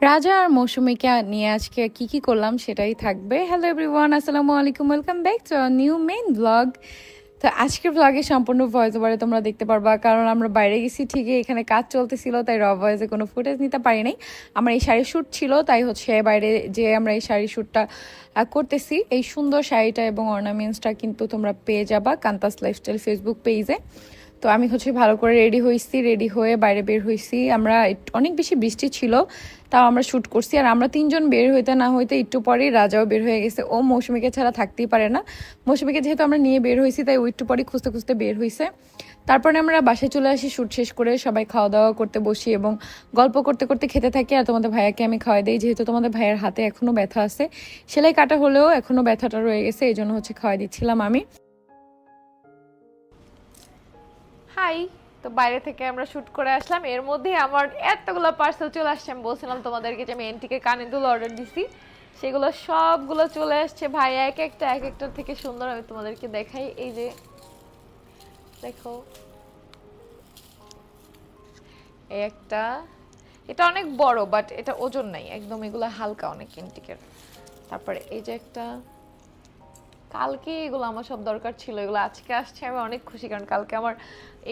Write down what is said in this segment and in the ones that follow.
রাজা আর মৌসুমীকে নিয়ে আজকে কি করলাম সেটাই থাকবে। হ্যালো এভরিওয়ান, আসসালামু আলাইকুম, welcome back to new main blog. তো আজকের ব্লগে সম্পূর্ণ ভয়েস ওভারে তোমরা দেখতে পারবা, কারণ আমরা বাইরে গেছি ঠিকই, এখানে কাজ চলতেছিল, তাই র ভয়েসে কোনো ফুটেজ নিতে পারি নাই। আমার এই শাড়ির শ্যুট ছিল, তাই হচ্ছে বাইরে যে আমরা এই শাড়ির শ্যুটটা করতেছি। এই সুন্দর শাড়িটা এবং অর্নামেন্টসটা কিন্তু তোমরা পেয়ে যাবা কান্তাস লাইফস্টাইল ফেসবুক পেজে। তো আমি হচ্ছে ভালো করে রেডি হয়েছি, রেডি হয়ে বাইরে বের হয়েছি। আমরা অনেক বেশি বৃষ্টি ছিল, তাও আমরা শ্যুট করছি। আর আমরা তিনজন বের হইতে না হইতে একটু পরেই রাজাও বের হয়ে গেছে। ও মৌসুমীকে ছাড়া থাকতেই পারে না। মৌসুমীকে যেহেতু আমরা নিয়ে বের হয়েছি, তাই ও একটু পরেই খুঁজতে খুঁজতে বের হয়েছে। তারপরে আমরা বাসায় চলে আসি, শ্যুট শেষ করে সবাই খাওয়া দাওয়া করতে বসি এবং গল্প করতে করতে খেতে থাকি। আর তোমাদের ভাইয়াকে আমি খাওয়াই দিই, যেহেতু তোমাদের ভাইয়ের হাতে এখনও ব্যথা আছে, সেলাই কাটা হলেও এখনও ব্যথাটা রয়ে গেছে, এই জন্য হচ্ছে খাওয়াই দিচ্ছিলাম আমি। হাই, তো বাইরে থেকে আমরা শুট করে আসলাম। এর মধ্যে আমার এতগুলো পার্সেল চলে আসছে। আমি বলছিলাম তোমাদেরকে যে আমি এনটিকে কানের দুল অর্ডার দিছি, সেগুলো সবগুলো চলে আসছে ভাই, এক একটার থেকে সুন্দর। আমি তোমাদেরকে দেখাই, এই যে দেখো, এই একটা, এটা অনেক বড় বাট এটা ওজন নাই একদম, এগুলো হালকা অনেক এনটিকের। তারপরে এই যে একটা, কালকে এগুলো আমার সব দরকার ছিল, এগুলো আজকে আসছে। আমি অনেক খুশি, কারণ কালকে আমার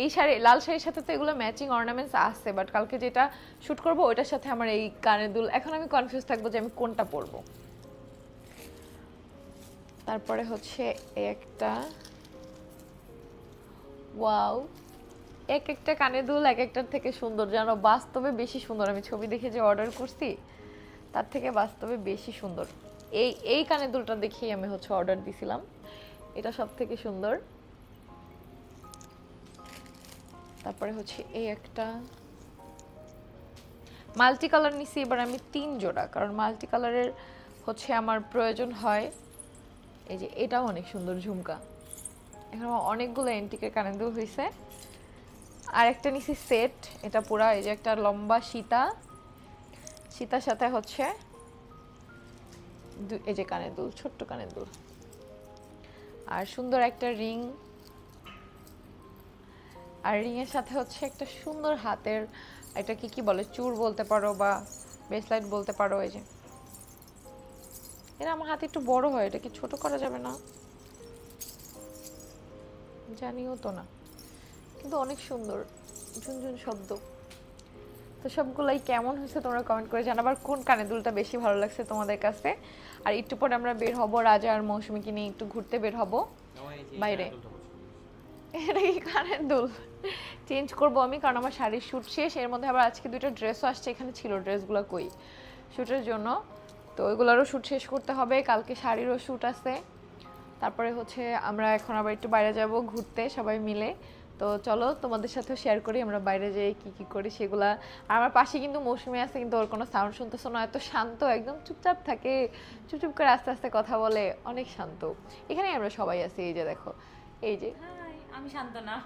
এই শাড়ি, লাল শাড়ির সাথে তো এগুলো ম্যাচিং অর্নামেন্টস আছে, বাট কালকে যেটা শ্যুট করব ওইটার সাথে আমার এই কানের দুল। এখন আমি কনফিউজ থাকবো যে আমি কোনটা পরবো। তারপরে হচ্ছে এই একটা, ওয়াও, এক একটা কানের দুল এক একটার থেকে সুন্দর, যেন বাস্তবে বেশি সুন্দর। আমি ছবি দেখে যে অর্ডার করছি তার থেকে বাস্তবে বেশি সুন্দর। এই কানের দুলটা দেখেই আমি হচ্ছে অর্ডার দিছিলাম, এটা সব থেকে সুন্দর। তারপরে হচ্ছে এই একটা মাল্টি কালার নিছি এবার আমি 3 জোড়া, কারণ মাল্টি কালারের হচ্ছে আমার প্রয়োজন হয়। এই যে এটাও অনেক সুন্দর ঝুমকা, এখানে অনেকগুলো এন্টিকের কানের দুল হয়েছে। আর একটা নিছি সেট, এটা পুরা, এই যে একটা লম্বা সীতার সাথে হচ্ছে এই যে কানের দুল, ছোট্ট কানের দুল, আর সুন্দর একটা রিং। আর রিং এর সাথে হচ্ছে একটা সুন্দর হাতের, এটা কি বলে, চূড় বলতে পারো বা ব্রেসলেট বলতে পারো। এই যে এটা আমার হাতে একটু বড় হয়, এটা কি ছোট করা যাবে না জানিও তো না, কিন্তু অনেক সুন্দর, ঝুনঝুন শব্দ। তো সবগুলাই কেমন হয়েছে তোমরা কমেন্ট করে জানাবার, কোন কানের দুলটা বেশি ভালো লাগছে তোমাদের কাছে। আর একটু পরে আমরা বের হব, রাজা আর মৌসুমীকে নিয়ে একটু ঘুরতে বের হব বাইরে। এটা কি কানের দুল চেঞ্জ করবো আমি, কারণ আমার শাড়ির শ্যুট শেষ। এর মধ্যে আবার আজকে 2টা ড্রেসও আসছে, এখানে ছিল ড্রেসগুলো কই শ্যুটের জন্য, তো ওইগুলোরও শ্যুট শেষ করতে হবে। কালকে শাড়িরও শ্যুট আছে। তারপরে হচ্ছে আমরা এখন আবার একটু বাইরে যাব ঘুরতে সবাই মিলে। তো চলো তোমাদের সাথেও শেয়ার করি আমরা বাইরে যেয়ে কি করি সেগুলা। আর আমার পাশে কিন্তু মৌসুমী আছে, কিন্তু ওর কোনো সাউন্ড শুনতেছো না, এত শান্ত, একদম চুপচাপ থাকে, চুপচুপ করে আস্তে আস্তে কথা বলে, অনেক শান্ত। এখানেই আমরা সবাই আছি, এই যে দেখো, এই যে আমি শান্ত না।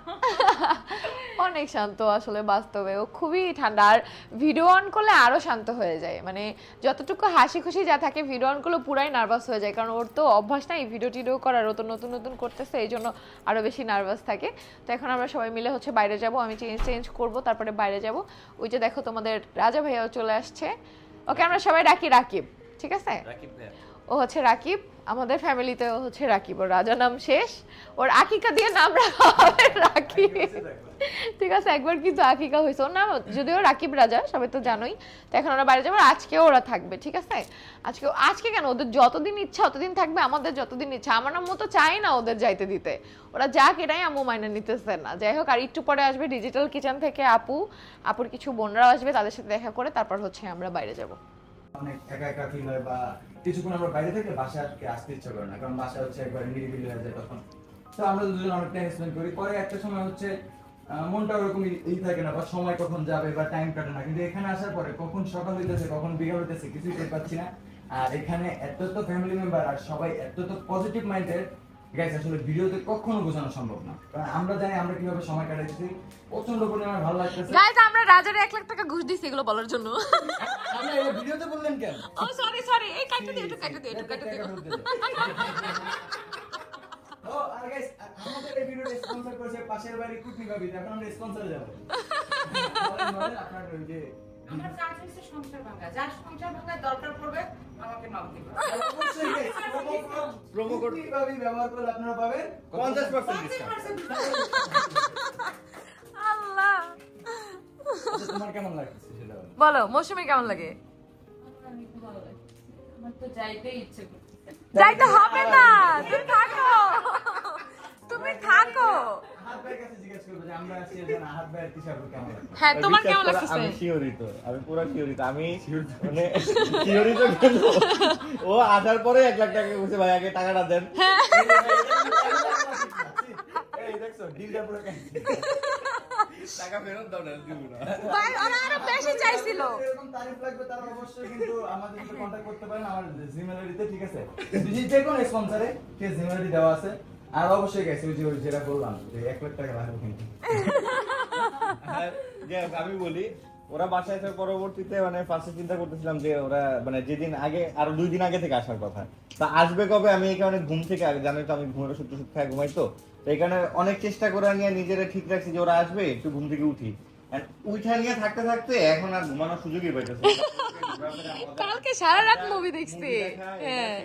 অনেক শান্ত আসলে বাস্তবে, ও খুবই ঠান্ডা। আর ভিডিও অন করলে আরো শান্ত হয়ে যায়, মানে যতটুকু হাসি খুশি যা থাকে ভিডিও অন করলে পুরাই নার্ভাস হয়ে যায়, কারণ ওর তো অভ্যাস নাই ভিডিও টিডিও করার, ও তো নতুন নতুন করতেছে, এই জন্য আরো বেশি নার্ভাস থাকে। তো এখন আমরা সবাই মিলে হচ্ছে বাইরে যাব, আমি চেঞ্জ করব, তারপরে বাইরে যাব। ওই যে দেখো তোমাদের রাজা ভাইয়াও চলে আসছে, ওকে আমরা সবাই ডাকি রাকিব, ঠিক আছে? ও হচ্ছে রাকিব, আমাদের ফ্যামিলিতে ও হচ্ছে রাকিব, ওর রাজা নাম শেষ, ওর আকিকা দিয়ে নাম রাখা হবে রাকিব, ঠিক আছে? একবার কিন্তু আকিকা হয়েছে ওর নাম, যদিও রাকিব রাজা, সবাই তো জানোই। তো এখন ওরা বাইরে যাবো, আজকেও ওরা থাকবে, ঠিক আছে? আজকে কেন, ওদের যতদিন ইচ্ছা ততদিন থাকবে, আমাদের যতদিন ইচ্ছা। আমার নাম মতো চাই না ওদের যাইতে দিতে, ওরা যা কেটাই আম্মু মাইনে নিতেছে না। যাই হোক, আর একটু পরে আসবে ডিজিটাল কিচেন থেকে আপুর কিছু বোনরাও আসবে, তাদের সাথে দেখা করে তারপর হচ্ছে আমরা বাইরে যাব। অনেক একা একা ফিল হয়, বা কিছুক্ষণ আমরা বাইরে থেকে বাসায় আসতে ইচ্ছা করে না, কারণ বাসা হচ্ছে একবার নিরিবিলি হয়ে যায় তখন। তো আমরা দুজন অনেক টাইম স্পেন্ড করি, পরে একটা সময় হচ্ছে মনটা ওরকম থাকে না, বা সময় কখন যাবে বা টাইম কাটে না। কিন্তু এখানে আসার পরে কখন সকাল হইতেছে কখন বিকাল হইতেছে কিছুই টের পাচ্ছি না। আর এখানে এত তো ফ্যামিলি মেম্বার, আর সবাই এত তো পজিটিভ মাইন্ডের, গাইস আসলে ভিডিওতে কখনো বোঝানো সম্ভব না, কারণ আমরা জানি আমরা কিভাবে সময় কাটাইছি। প্রচন্ড পরিমাণে ভালো লাগতেছে। গাইস, আমরা রাজারে 1 লাখ টাকা ঘুষ দিছি এগুলো বলার জন্য। আপনি এই ভিডিওতে বললেন কেন? ও সরি, এই কাটতে দিও, একটু কাটতে দিও। ও আর গাইস, আমাদের এই ভিডিওটা স্পন্সর করেছে পাশের বাড়ি কুটনি ভাবি, এখন আমরা স্পন্সরে যাব। আপনার ওই যে আমার কাজ হচ্ছে সংসার ভাঙা, যার সংসার ভাঙা দরকার পড়বে আমাকে নক দিবে। অবশ্যই guys, promo code কিভাবে ব্যবহার করলে আপনারা পাবেন 50% ডিসকাউন্ট। আল্লাহ, আচ্ছা, তোমার কেমন লাগছে সেটা বলো। বলো মৌসুমী কেমন লাগে? আমার তো যাইতেই ইচ্ছে করছে। যাইতে হবে না, তুমি থাকো, তুমি থাকো। হাত ভাইয়ের কাছে জিজ্ঞেস করবো যে আমরা আছি এখানে, হাত ভাইয়ের টি-শার্ট কেমন লাগছে? হ্যাঁ, তোমার কেমন বিশ্বাস করো, লাগছে? আমি শিওরিত, আমি পুরো শিওরিত, আমি মানে শিওরিত কিন্তু ও আসার পরে 1 লাখ টাকা বলছে ভাই আগে টাকাটা দেন। এই দেখছো ডিলটা পুরো ক্যান্সেল। টাকা ফেরত দাও না, দিব না। ভাই ওরা আরো বেশি চাইছিল। এরকম তারিফ লাগবে তারা অবশ্যই কিন্তু আমাদের সাথে কন্টাক্ট করতে পারেন আমার জিমেল আইডিতে, ঠিক আছে? যে কোনো স্পন্সরে কে জিমেল আইডি দেওয়া আছে। আর অবশ্যই গাইস ওই যেটা বললাম যে 1 লাখ টাকা লাগবে কিন্তু। আর যে আমি বলি ওরা বাসায় আসার পরবর্তীতে মানে ফার্স্টে চিন্তা করতেছিলাম যে ওরা মানে যেদিন আগে আরো 2 দিন আগে থেকে আসার কথা, তা আসবে কবে, আমি এই কারণে ঘুম থেকে আগে জানোই তো আমি ঘুমের সূত্র খায় ঘুমাই, তো এই কারণে অনেক চেষ্টা করে নিয়ে নিজেরা ঠিক রাখছি যে ওরা আসবে, একটু ঘুম থেকে উঠি। আর উঠা নিয়ে থাকতে থাকতে এখন আর ঘুমানোর সুযোগই পাইতেছে না। কালকে সারা রাত মুভি দেখছি। হ্যাঁ,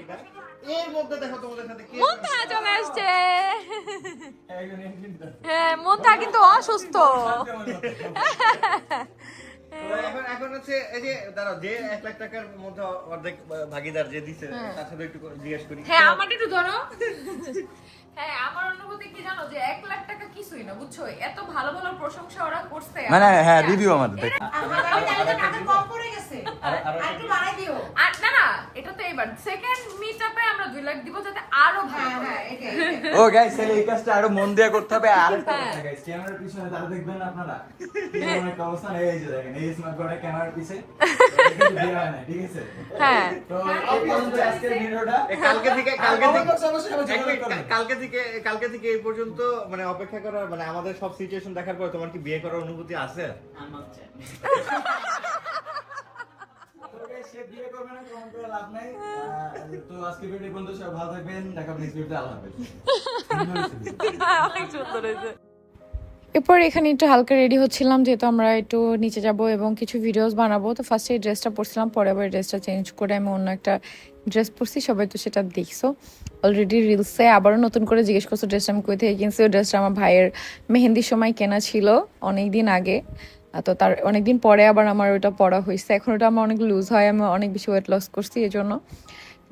এর মধ্যে দেখো তোমাদের সাথে কি মুন্তা চলে আসছে। একজন এমনি হ্যাঁ, মুন্তা কিন্তু অসুস্থ। এখন এখন হচ্ছে এই যে দাঁড়াও, যে 1 লাখ টাকার মধ্যে অর্ধেক ভাগিদার যে দিছে তার সাথে একটু জিজ্ঞেস করি। হ্যাঁ, আমার একটু ধরো। হ্যাঁ, আমার অনুভূতি কি জানো, যে 1 লাখ টাকা কিছুই না, বুঝছো? এত ভালো ভালো প্রশংসা ওরা করছে। মানে হ্যাঁ রিভিউ আমাদের দেখ। আর না না, এটা তো এবার সেকেন্ড মিটআপে আমরা 2 লাখ দিব, যাতে আরো ভালো হয়। ও গাইস তাহলে এই কাজটা আরো মন দিয়ে করতে হবে। আর একটা কথা গাইস, ক্যামেরার পিছনে তারা দেখবেন না আপনারা কি ধরনের একটা অবস্থান, এই যে দেখেন এই স্মার্ট বোর্ডের ক্যামেরার পিছে কিন্তু দেয়া হয় না, ঠিক আছে? হ্যাঁ, তো এই পর্যন্ত আজকের ভিডিওটা কালকে থেকে অবশ্যই আমি যোগাযোগ করব। কালকে থেকে এই পর্যন্ত মানে অপেক্ষা করার মানে আমাদের সব সিচুয়েশন দেখার পর তোমার কি বিয়ে করার অনুভূতি আছে? তো guys, সে বিয়ে করবে না, কমেন্ট করে লাভ নাই। তো আজকে ভিডিও পর্যন্ত সবাই ভালো থাকবেন, দেখা হবে নেক্সট ভিডিওতে। আল্লাহ হাফেজ। অনেক সুন্দর হয়েছে। এরপর এখানে একটু হালকা রেডি হচ্ছিলাম, যেহেতু আমরা একটু নিচে যাব এবং কিছু ভিডিওস বানাবো। তো ফার্স্টে এই ড্রেসটা পরছিলাম, পরে আবার ড্রেসটা চেঞ্জ করে আমি অন্য একটা ড্রেস পরছি। সবাই তো সেটা দেখছো অলরেডি রিলসে। আবারও নতুন করে জিজ্ঞেস করছো ড্রেসটা আমি কই থেকে কিনছি। ওই ড্রেসটা আমার ভাইয়ের মেহেন্দির সময় কেনা ছিল অনেক দিন আগে, তো তার অনেকদিন পরে আবার আমার ওটা পরা হয়েছে। এখন ওটা আমার অনেক লুজ হয়, আমি অনেক বেশি ওয়েট লস করছি এই জন্য।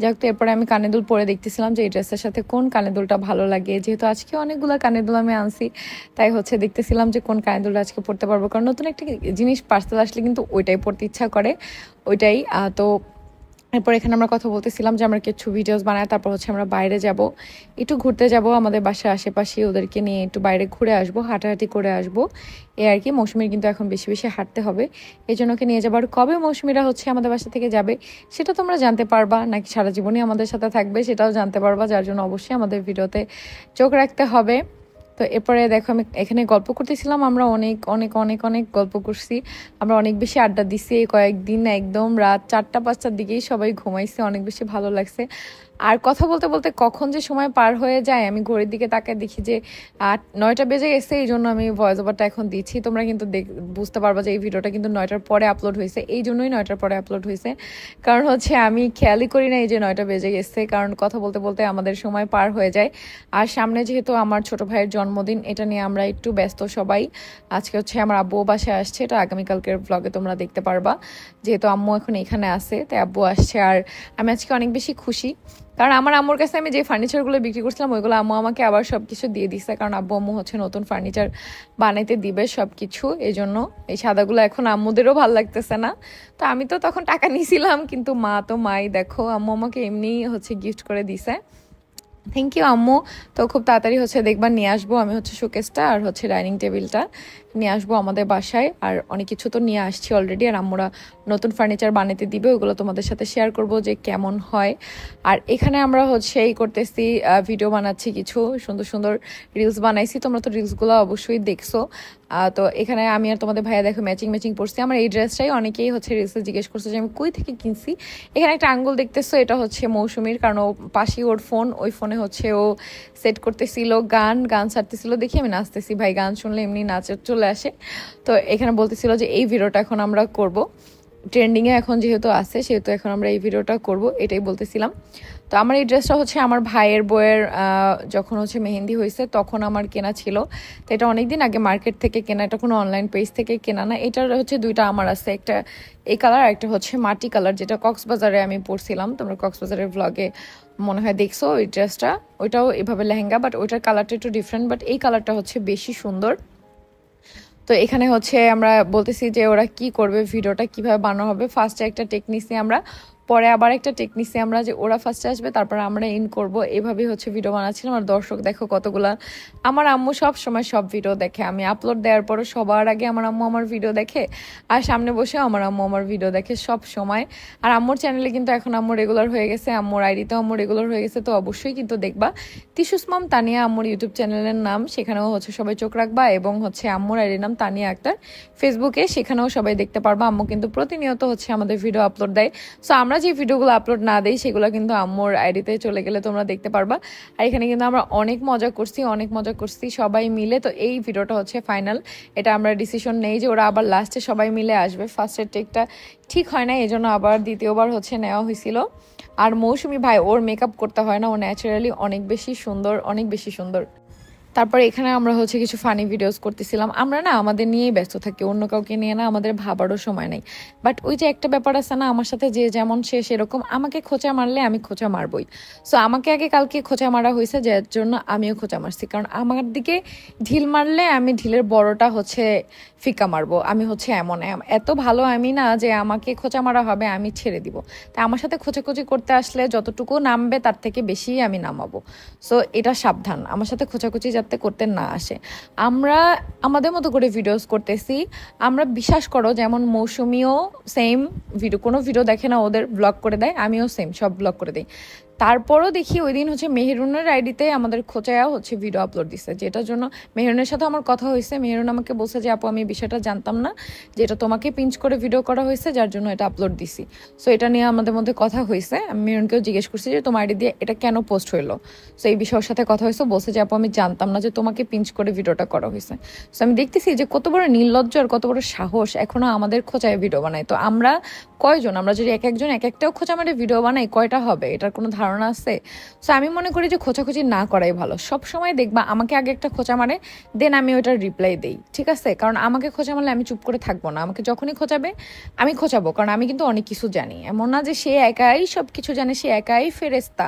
যাক, তো এরপরে আমি কানের দুল পরে দেখতেছিলাম যে এই ড্রেসের সাথে কোন কানের দুলটা ভালো লাগে। যেহেতু আজকে অনেকগুলো কানের দুল আমি আনছি, তাই হচ্ছে দেখতেছিলাম যে কোন কানের দুলটা আজকে পরতে পারবো। কারণ নতুন একটা জিনিস পার্সেল আসলে কিন্তু ওইটাই পরতে ইচ্ছা করে, ওইটাই। তো এরপর এখানে আমরা কথা বলতেছিলাম যে আমরা কিছু ভিডিওস বানাই, তারপর হচ্ছে আমরা বাইরে যাব, একটু ঘুরতে যাব আমাদের বাসার আশেপাশে, ওদেরকে নিয়ে একটু বাইরে ঘুরে আসবো, হাঁটাহাঁটি করে আসবো, এই আর কি। মৌসুমীর কিন্তু এখন বেশি বেশি হাঁটতে হবে, এই জন্য ওকে নিয়ে যাবো। আর কবে মৌসুমীরা হচ্ছে আমাদের বাসা থেকে যাবে সেটা তোমরা জানতে পারবা, নাকি সারা জীবনই আমাদের সাথে থাকবে সেটাও জানতে পারবা, যার জন্য অবশ্যই আমাদের ভিডিওতে চোখ রাখতে হবে। তো এরপরে দেখো আমি এখানে গল্প করতেছিলাম, আমরা অনেক অনেক অনেক অনেক গল্প করছি, আমরা অনেক বেশি আড্ডা দিছি এই কয়েকদিন। একদম রাত 4টা-5টার দিকেই সবাই ঘুমাইছে, অনেক বেশি ভালো লাগছে। আর কথা বলতে বলতে কখন যে সময় পার হয়ে যায়, আমি ঘড়ির দিকে তাকায় দেখি যে 9টা বেজে গেছে। এই জন্য আমি ভয়েস ওভারটা এখন দিচ্ছি, তোমরা কিন্তু বুঝতে পারবা যে এই ভিডিওটা কিন্তু 9টার পরে আপলোড হয়েছে। এই জন্যই 9টার পরে আপলোড হয়েছে, কারণ হচ্ছে আমি খেয়ালই করি না এই যে 9টা বেজে গেছে, কারণ কথা বলতে বলতে আমাদের সময় পার হয়ে যায়। আর সামনে যেহেতু আমার ছোট ভাইয়ের জন্মদিন, এটা নিয়ে আমরা একটু ব্যস্ত সবাই। আজকে হচ্ছে আমার আব্বু বাসায় আসছে, এটা আগামীকালকের ব্লগে তোমরা দেখতে পারবা। যেহেতু আম্মু এখন এখানে আছে, তাই আব্বু আসছে। আর আমি আজকে অনেক বেশি খুশি, কারণ আমার আম্মুর কাছে আমি যে ফার্নিচারগুলো বিক্রি করছিলাম ওইগুলো আম্মু আমাকে আবার সব কিছু দিয়ে দিচ্ছে, কারণ আব্বু আম্মু হচ্ছে নতুন ফার্নিচার বানাইতে দিবে সব কিছু। এই জন্য এই সাদাগুলো এখন আম্মুদেরও ভালো লাগতেছে না। তো আমি তো তখন টাকা নিয়েছিলাম, কিন্তু মা তো মাই, দেখো আম্মু আমাকে এমনি হচ্ছে গিফট করে দিছে। থ্যাংক ইউ আম্মু। তো খুব তাড়াতাড়ি হচ্ছে দেখবা নিয়ে আসবো আমি হচ্ছে শোকেসটা আর হচ্ছে ডাইনিং টেবিলটা নিয়ে আসবো আমাদের বাসায়। আর অনেক কিছু তো নিয়ে আসছি অলরেডি, আর আম্মুরা নতুন ফার্নিচার বানাতে দিবে, ওগুলো তোমাদের সাথে শেয়ার করব যে কেমন হয়। আর এখানে আমরা হচ্ছে এই করতেছি, ভিডিও বানাচ্ছি, কিছু সুন্দর সুন্দর রিলস বানাইছি, তোমরা তো রিলসগুলো অবশ্যই দেখছো। তো এখানে আমি আর তোমাদের ভাইয়া দেখো ম্যাচিং পরছি। আমার এই ড্রেসটাই অনেকেই হচ্ছে রিলসে জিজ্ঞেস করছে যে আমি কই থেকে কিনছি। এখানে একটা আঙ্গুল দেখতেছো, এটা হচ্ছে মৌসুমীর, কারণ ও পাশেই ওর ফোন, ওই ফোনে হচ্ছে ও সেট করতেছিল গান ছাড়তেছিল, দেখি আমি নাচতেছি, ভাই গান শুনলে এমনি নাচে চলে আসে। তো এখানে বলতেছিল যে এই ভিডিওটা এখন আমরা করব, ট্রেন্ডিংয়ে এখন যেহেতু আছে সেহেতু এখন আমরা এই ভিডিওটা করব, এটাই বলতেছিলাম। তো আমার এই ড্রেসটা হচ্ছে আমার ভাইয়ের বউয়ের যখন হচ্ছে মেহেন্দি হয়েছে তখন আমার কেনা ছিল। তো এটা অনেকদিন আগে মার্কেট থেকে কেনা, এটা কোনো অনলাইন পেজ থেকে কেনা না। এটার হচ্ছে দুইটা আমার আছে, একটা এই কালার, একটা হচ্ছে মাটি কালার, যেটা কক্সবাজারে আমি পরছিলাম। তোমরা কক্সবাজারের ভ্লগে মনে হয় দেখছো ওই ড্রেসটা, ওইটাও এভাবে লেহেঙ্গা, বাট ওইটার কালারটা একটু ডিফারেন্ট, বাট এই কালারটা হচ্ছে বেশি সুন্দর। তো এখানে হচ্ছে আমরা বলতেছি যে ওরা কি করবে, ভিডিওটা কিভাবে বানানো হবে। ফার্স্টে একটা টেকনিসে আমরা, পরে আবার একটা টেকনিসে আমরা, যে ওরা ফার্স্টে আসবে তারপর আমরা ইন করব, এভাবেই হচ্ছে ভিডিও বানাচ্ছিলাম। আর দর্শক দেখো কতগুলা, আমার আম্মু সব সময় সব ভিডিও দেখে, আমি আপলোড দেওয়ার পরও সবার আগে আমার আম্মু আমার ভিডিও দেখে, আর সামনে বসে আমার আম্মু আমার ভিডিও দেখে সব সময়। আর আম্মুর চ্যানেলে কিন্তু এখন আম্মু রেগুলার হয়ে গেছে, আম্মুর আইডিতেও আম্মু রেগুলার হয়ে গেছে, তো অবশ্যই কিন্তু দেখবা। তিশুস মাম তানিয়া আম্মুর ইউটিউব চ্যানেলের নাম, সেখানেও হচ্ছে সবাই চোখ রাখবা। এবং হচ্ছে আম্মুর আইডির নাম তানিয়া আক্তার ফেসবুকে, সেখানেও সবাই দেখতে পারবা। আম্মু কিন্তু প্রতিনিয়ত হচ্ছে আমাদের ভিডিও আপলোড দেয়। সো আমরা যে ভিডিওগুলো আপলোড না দেই সেগুলো কিন্তু আম্মুর আইডিতে চলে গেলে তোমরা দেখতে পারবা। আর এখানে কিন্তু আমরা অনেক মজা করছি সবাই মিলে। তো এই ভিডিওটা হচ্ছে ফাইনাল, এটা আমরা ডিসিশন নেই যে ওরা আবার লাস্টে সবাই মিলে আসবে। ফার্স্টের টেকটা ঠিক হয় না, এই জন্য আবার দ্বিতীয়বার হচ্ছে নেওয়া হয়েছিল। আর মৌসুমী ভাই, ওর মেকআপ করতে হয় না, ও ন্যাচারালি অনেক বেশি সুন্দর। তারপর এখানে আমরা হচ্ছে কিছু ফানি ভিডিওস করতেছিলাম। আমরা না আমাদের নিয়েই ব্যস্ত থাকি, অন্য কাউকে নিয়ে না আমাদের ভাবারও সময় নেই। বাট ওই যে একটা ব্যাপার আছে না, আমার সাথে যে যেমন সে সেরকম, আমাকে খোঁচা মারলে আমি খোঁচা মারবই। সো আমাকে আগে কালকে খোঁচা মারা হয়েছে, যার জন্য আমিও খোঁচা মারছি, কারণ আমার দিকে ঢিল মারলে আমি ঢিলের বড়টা হচ্ছে ফিকা মারবো। আমি হচ্ছে এত ভালো আমি না যে আমাকে খোঁচা মারা হবে আমি ছেড়ে দিব। তাই আমার সাথে খোঁচাখুচি করতে আসলে যতটুকু নামবে তার থেকে বেশি আমি নামাবো। সো এটা সাবধান, আমার সাথে খোঁচাখুচি যাতে করতে না আসে। আমরা আমাদের মতো করে ভিডিওস করতেছি, আমরা বিশ্বাস করো, যেমন মৌসুমিও সেম ভিডিও, কোনো ভিডিও দেখে না, ওদের ব্লগ করে দেয়, আমিও সেম সব ব্লগ করে দিই। তারপরও দেখি ওই দিন হচ্ছে মেহেরুনের আইডিতে আমাদের খোঁচায়া হচ্ছে ভিডিও আপলোড দিচ্ছে, যেটার জন্য মেহেরুনের সাথে আমার কথা হয়েছে। মেহেরুন আমাকে বলছে যে আপু আমি বিষয়টা জানতাম না, যে এটা তোমাকে পিঞ্চ করে ভিডিও করা হয়েছে, যার জন্য এটা আপলোড দিছি। সো এটা নিয়ে আমাদের মধ্যে কথা হয়েছে। আমি মেহেরুনকেও জিজ্ঞেস করছি যে তোমার আইডি দিয়ে এটা কেন পোস্ট হইলো। সো এই বিষয়ের সাথে কথা হয়েছে, বলছে যে আপু আমি জানতাম না যে তোমাকে পিঞ্চ করে ভিডিওটা করা হয়েছে। সো আমি দেখতেছি যে কত বড় নির্লজ্জ আর কত বড় সাহস, এখনো আমাদের খোঁচায় ভিডিও বানায়। তো আমরা কয়জন, আমরা যদি এক একটাও খোঁচা মারে ভিডিও বানাই, কয়টা হবে, এটার কোনো ধারণা আছে? সো আমি মনে করি যে খোঁচাখুচি না করাই ভালো। সব সময় দেখবা আমাকে আগে একটা খোঁচা মারে, দেন আমি ওইটার রিপ্লাই দেই, ঠিক আছে? কারণ আমাকে খোঁচা মারলে আমি চুপ করে থাকবো না, আমাকে যখনই খোঁচাবে আমি খোঁচাবো, কারণ আমি কিন্তু অনেক কিছু জানি। এমন না যে সে একাই সব কিছু জানে, সে একাই ফেরেস্তা।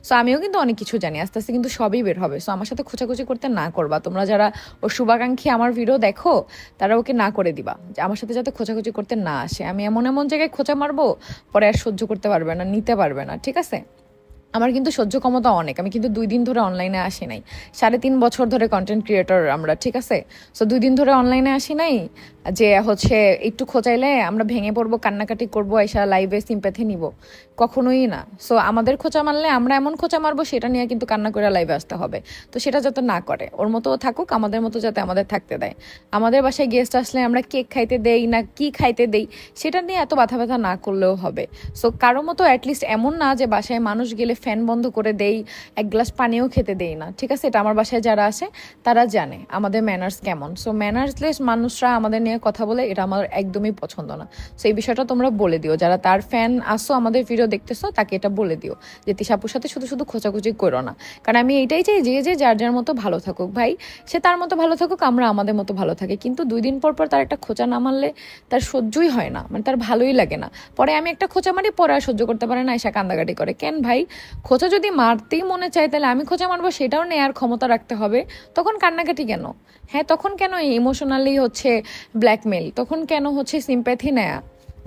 সো আমিও কিন্তু অনেক কিছু জানি, আস্তে আস্তে কিন্তু সবই বের হবে। সো আমার সাথে খোঁচাখুচি করতে না করবা। তোমরা যারা ও শুভাকাঙ্ক্ষী আমার ভিডিও দেখো, তারা ওকে না করে দিবা, যে আমার সাথে যাতে খোঁচাখুচি করতে না আসে। আমি এমন জায়গায় খোঁচা মারবো, পরে আর সহ্য করতে পারবে না, নিতে পারবে না, ঠিক আছে? আমার কিন্তু সহ্য ক্ষমতা অনেক। আমি কিন্তু 2 দিন ধরে অনলাইনে আসি নাই, 3.5 বছর ধরে কন্টেন্ট ক্রিয়েটর আমরা, ঠিক আছে? সো 2 দিন ধরে অনলাইনে আসি নাই যে হচ্ছে একটু খোঁচাইলে আমরা ভেঙে পড়বো, কান্নাকাটি করবো, এসা লাইভে সিম্প্যাথি নিব, কখনোই না। সো আমাদের খোঁচা মারলে আমরা এমন খোঁচা মারবো সেটা নিয়ে কিন্তু কান্না করে লাইভে আসতে হবে। তো সেটা যাতে না করে, ওর মতো থাকুক, আমাদের মতো যাতে আমাদের থাকতে দেয়। আমাদের বাসায় গেস্ট আসলে আমরা কেক খাইতে দেই না কি খাইতে দেই, সেটা নিয়ে এত ব্যথা না করলেও হবে। সো কারো মতো অ্যাটলিস্ট এমন না যে বাসায় মানুষ গেলে ফ্যান বন্ধ করে দেই, এক গ্লাস পানিও খেতে দেই না, ঠিক আছে? এটা আমার বাসায় যারা আসে তারা জানে আমাদের ম্যানার্স কেমন। সো ম্যানার্সলেস মানুষরা আমাদের নিয়ে কথা বলে, এটা আমার একদমই পছন্দ না। সো এই বিষয়টা তোমরা বলে দিও, যারা তার ফ্যান আসো আমাদের ভিডিও দেখতেছো, তাকে এটা বলে দিও যে তিশাপুর সাথে শুধু খোঁচাখুচি করো না। কারণ আমি এইটাই চাই যে যার মতো ভালো থাকুক, ভাই সে তার মতো ভালো থাকুক, আমরা আমাদের মতো ভালো থাকি। কিন্তু 2 দিন পর তার একটা খোঁচা না মারলে তার সহ্যই হয় না, মানে তার ভালোই লাগে না। পরে আমি একটা খোঁচা মারি, পরে আর সহ্য করতে পারে না, এসে কান্দাকাটি করে। কেন ভাই, খোঁচা যদি মারতেই মনে চায় তাহলে আমি খোঁচা মারবো, সেটাও নেয়ার ক্ষমতা রাখতে হবে। তখন কান্নাকাটি কেন? হ্যাঁ, তখন কেন ইমোশনালি হচ্ছে ব্ল্যাকমেল? তখন কেন হচ্ছে সিম্প্যাথি নেয়া?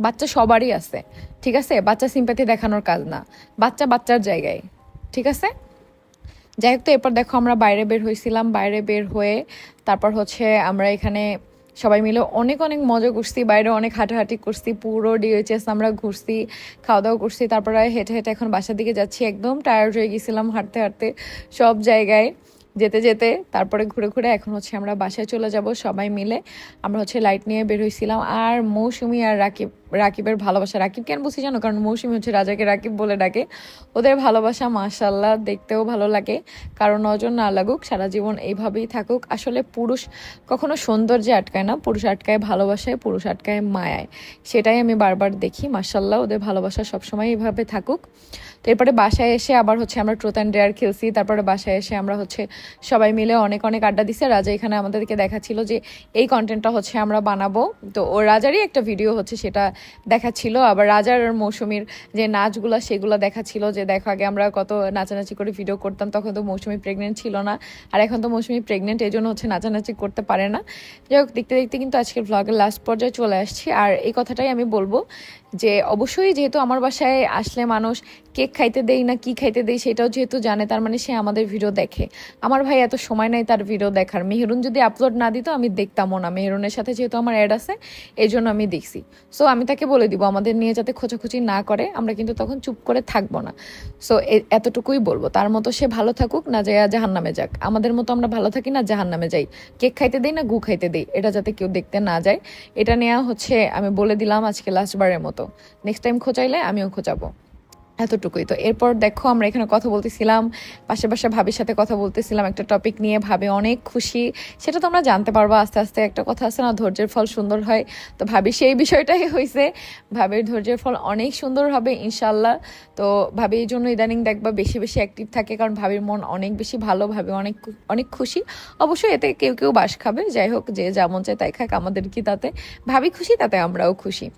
বাচ্চা সবারই আছে, ঠিক আছে? বাচ্চা সিম্প্যাথি দেখানোর কাজ না, বাচ্চার জায়গায়, ঠিক আছে? যাই হোক, তো এরপর দেখো আমরা বাইরে বের হয়েছিলাম। বাইরে বের হয়ে তারপর হচ্ছে আমরা এখানে সবাই মিলে অনেক মজা করছি, বাইরে অনেক হাঁটাহাঁটি করছি, পুরো ডিএইচএস আমরা ঘুরছি, খাওয়া দাওয়া করছি। তারপরে হেঁটে এখন বাসার দিকে যাচ্ছি, একদম টায়ার্ড হয়ে গেছিলাম হাঁটতে সব জায়গায়। যেতে যেতে তারপরে ঘুরে ঘুরে এখন হচ্ছে আমরা বাসায় চলে যাব সবাই মিলে। আমরা হচ্ছে লাইট নিয়ে বের হয়েছিলাম। আর মৌসুমী আর রাকিবের ভালোবাসা, রাকিব কেন বলছি জানো, কারণ মৌসুমী হচ্ছে রাজাকে রাকিব বলে ডাকে। ওদের ভালোবাসা মাশাল্লাহ দেখতেও ভালো লাগে। কারণ নজর না লাগুক, সারা জীবন এইভাবেই থাকুক। আসলে পুরুষ কখনো সৌন্দর্যে আটকায় না, পুরুষ আটকায় ভালোবাসায়, পুরুষ আটকায় মায়ায়। সেটাই আমি বারবার দেখি। মাশাল্লাহ ওদের ভালোবাসা সবসময় এইভাবে থাকুক। তো এরপরে বাসায় এসে আবার হচ্ছে আমরা ট্রুথ অ্যান্ড ডেয়ার খেলছি। তারপরে বাসায় এসে আমরা হচ্ছে সবাই মিলে অনেক অনেক আড্ডা দিছে। রাজা এখানে আমাদেরকে দেখাচ্ছিল যে এই কন্টেন্টটা হচ্ছে আমরা বানাবো। তো ও রাজারই একটা ভিডিও হচ্ছে সেটা দেখাচ্ছিল। আবার রাজার আর মৌসুমীর যে নাচগুলো সেগুলো দেখাচ্ছিল, যে দেখো আগে আমরা কত নাচানাচি করে ভিডিও করতাম, তখন তো মৌসুমী প্রেগনেন্ট ছিল না, আর এখন তো মৌসুমী প্রেগনেন্ট, এই জন্য হচ্ছে নাচানাচি করতে পারে না। যাই হোক, দেখতে দেখতে কিন্তু আজকের ভ্লগের লাস্ট পর্যায়ে চলে আসছি। আর এই কথাটাই আমি বলবো যে অবশ্যই যেহেতু আমার বাসায় আসলে মানুষ কেক খাইতে দেই না কি খাইতে দেই সেটাও যেহেতু জানে, তার মানে সে আমাদের ভিডিও দেখে। আমার ভাই এত সময় নাই তার ভিডিও দেখার। মেহরুন যদি আপলোড না দিত আমি দেখতামও না। মেহরুনের সাথে যেহেতু আমার অ্যাড আছে এই জন্য আমি দেখছি। সো আমি তাকে বলে দিব আমাদের নিয়ে যাতে খোঁচাখুচি না করে, আমরা কিন্তু তখন চুপ করে থাকবো না। সো এতটুকুই বলবো, তার মতো সে ভালো থাকুক, না যায় জাহান নামে যাক। আমাদের মতো আমরা ভালো থাকি না জাহান নামে যাই, কেক খাইতে দেই না গু খাইতে দেই, এটা যাতে কেউ দেখতে না যায়। এটা নেওয়া হচ্ছে আমি বলে দিলাম আজকে লাস্টবারের মতো। নেক্সট টাইম খোঁচাইলে আমিও খোঁচাবো, এতটুকুই। তো এরপর দেখো আমরা এখানে কথা বলতেছিলাম, পাশে পাশে ভাবির সাথে কথা বলতেছিলাম একটা টপিক নিয়ে। ভাবি অনেক খুশি, সেটা তোমরা জানতে পারবো আস্তে আস্তে। একটা কথা আছে না, ধৈর্যের ফল সুন্দর হয়, তো ভাবি সেই বিষয়টাই হয়েছে। ভাবির ধৈর্যের ফল অনেক সুন্দর হবে ইনশাল্লাহ। তো ভাবি এই জন্য ইদানিং দেখবা বেশি বেশি অ্যাক্টিভ থাকে, কারণ ভাবির মন অনেক বেশি ভালো, ভাবি অনেক অনেক খুশি। অবশ্যই এতে কেউ কেউ বাস খাবে, যাই হোক যে যেমন চায় তাই খাক, আমাদের কি তাতে। ভাবি খুশি তাতে আমরাও খুশি।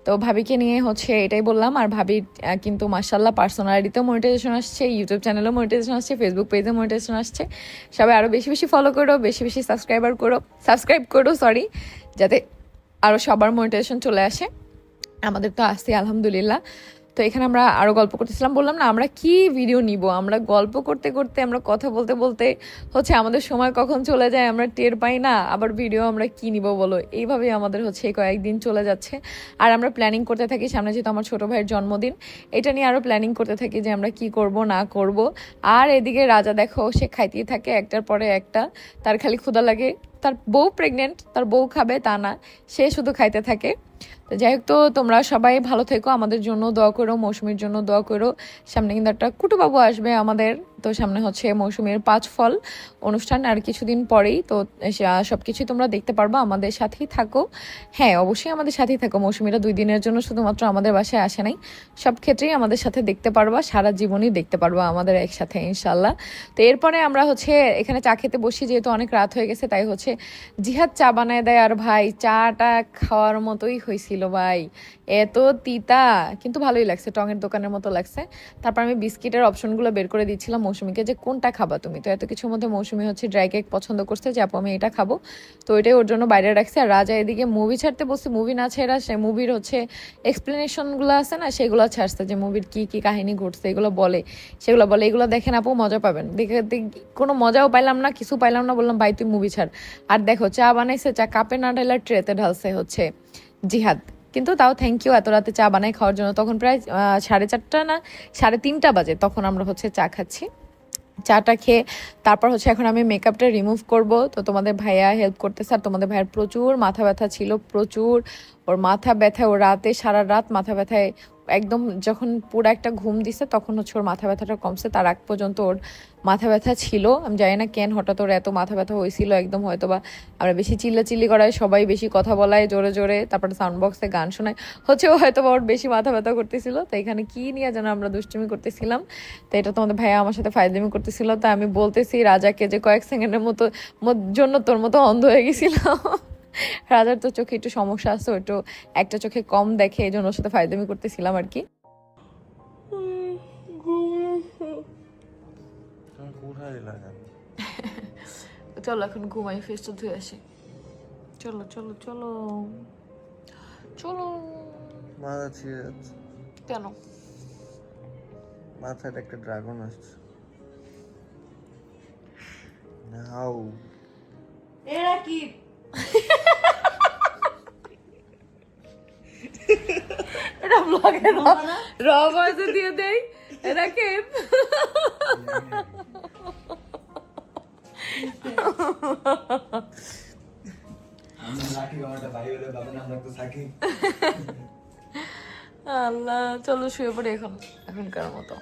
তো ভাবিকে নিয়ে হচ্ছে এটাই বললাম। আর ভাবির কিন্তু মাশাল্লাহ পার্সোনালিটিতেও মনিটাইজেশন আসছে, ইউটিউব চ্যানেলেও মনিটাইজেশন আসছে, ফেসবুক পেজে মনিটাইজেশন আসছে। সবাই আরও বেশি বেশি ফলো করো, বেশি বেশি সাবস্ক্রাইব করো সরি, যাতে আরও সবার মনিটাইজেশন চলে আসে। আমাদের তো আসছে আলহামদুলিল্লাহ। তো এখানে আমরা আরও গল্প করতেছিলাম, বললাম না আমরা কি ভিডিও নিব, আমরা গল্প করতে করতে আমরা কথা বলতে বলতে হচ্ছে আমাদের সময় কখন চলে যায় আমরা টের পাই না। আবার ভিডিও আমরা কি নিব বলো, এইভাবেই আমাদের হচ্ছে কয়েকদিন চলে যাচ্ছে। আর আমরা প্ল্যানিং করতে থাকি, সামনে যেহেতু আমার ছোটো ভাইয়ের জন্মদিন, এটা নিয়ে আরও প্ল্যানিং করতে থাকি যে আমরা কি করব না করব। আর এদিকে রাজা দেখো সে খাইতেই থাকে একটার পরে একটা, তার খালি ক্ষুধা লাগে। তার বউ প্রেগনেন্ট, তার বউ খাবে তা না, সে শুধু খাইতে থাকে। তো যাই হোক, তো তোমরা সবাই ভালো থেকো, আমাদের জন্য দোয়া করো, মৌসুমীর জন্য দোয়া করো। সামনে কিন্তু একটা কুটুবাবু আসবে আমাদের, তো সামনে হচ্ছে মৌসুমীর 5 ফল অনুষ্ঠান আর কিছুদিন পরেই। তো সব কিছুই তোমরা দেখতে পারবা, আমাদের সাথেই থাকো। হ্যাঁ অবশ্যই আমাদের সাথেই থাকো। মৌসুমীরা 2 দিনের জন্য শুধুমাত্র আমাদের বাসায় আসে নাই, সব ক্ষেত্রেই আমাদের সাথে দেখতে পারবা, সারা জীবনই দেখতে পারবা আমাদের একসাথে ইনশাল্লাহ। তো এরপরে আমরা হচ্ছে এখানে চা খেতে বসি, যেহেতু অনেক রাত হয়ে গেছে তাই হচ্ছে জিহাদ চা বানায় দেয়। আর ভাই চাটা খাওয়ার মতোই হয়েছিল ভাই, এত তিতা কিন্তু ভালোই লাগছে, টঙের দোকানের মতো লাগছে। তারপর আমি বিস্কিটের অপশনগুলো বের করে দিচ্ছিলাম মৌসুমীকে যে কোনটা খাবা তুমি। তো এত কিছুর মধ্যে মৌসুমী হচ্ছে ড্রাই কেক পছন্দ করছে, যে আপু আমি এটা খাবো, তো এটাই ওর জন্য বাইরে রাখছি। আর রাজা এদিকে মুভি ছাড়তে বসছে, মুভি না ছেড়া সে মুভির হচ্ছে এক্সপ্লেনেশনগুলো আছে না সেগুলো ছাড়ছে, যে মুভির কি কি কাহিনী ঘটছে এগুলো বলে, সেগুলো বলে এগুলো দেখেন আপু মজা পাবেন। দেখে কোনো মজাও পাইলাম না, কিছু পাইলাম না, বললাম ভাই তুই মুভি ছাড়। আর দেখো চা বানাইছে, চা কাপে না ঢালা ট্রেতে ঢালছে হচ্ছে জিহাদ। কিন্তু তাও থ্যাংক ইউ এত রাতে চা বানাই খাওয়ার জন্য। তখন প্রায় 4:30 না 3:30 বাজে, তখন আমরা হচ্ছে চা খাচ্ছি। চাটা খেয়ে তারপর হচ্ছে এখন আমি মেকআপটা রিমুভ করব। তো তোমাদের ভাইয়া হেল্প করতেছে, আর তোমাদের ভাইয়ের প্রচুর মাথা ব্যথা ছিল, প্রচুর ওর মাথা ব্যথা, ওর রাতে সারা রাত মাথা ব্যথায় একদম যখন পুরো একটা ঘুম দিছে তখন হচ্ছে ওর মাথা ব্যথাটা কমছে, তার আগ পর্যন্ত ওর মাথা ব্যথা ছিল। আমি জানি না কেন হঠাৎ ওর এত মাথা ব্যথা হয়েছিল, একদম হয়তো বা আমরা বেশি চিল্লাচিল্লি করায়, সবাই বেশি কথা বলায় জোরে জোরে, তারপরে সাউন্ড বক্সে গান শোনায়, হচ্ছে ও হয়তো বা ওর বেশি মাথা ব্যথা করতেছিল। তো এখানে কি নিয়ে যেন আমরা দুষ্টুমি করতেছিলাম, তো এটা তোমাদের ভাইয়া আমার সাথে ফাইজলামি করতেছিল। তো আমি বলতেছি রাজাকে যে কয়েক সেকেন্ডের জন্য তোর মতো অন্ধ হয়ে গেছিলাম। রাজার তো চোখে একটু সমস্যা আছে, একটু একটা চোখে কম দেখে, এই জন্য ওর সাথে ফাইজলামি করতেছিলাম আর কি। চলো এখন ঘুমাই, ফেসটা ধুয়ে আসি। চলো চলো চলো চলো। মাথা ছিঁড়ে যাচ্ছে কেন? মাথায় একটা ড্রাগন আসছে। নাও এরা কি এটা ব্লগে র ভয়েসে দিয়ে দেই, এরা কে? আমি রাখি আমারটা ভাই হলে বাবা নাম রাখতো সাকিব। আল্লাহ, চলো শুয়ে পড়ি এখনকার মতো।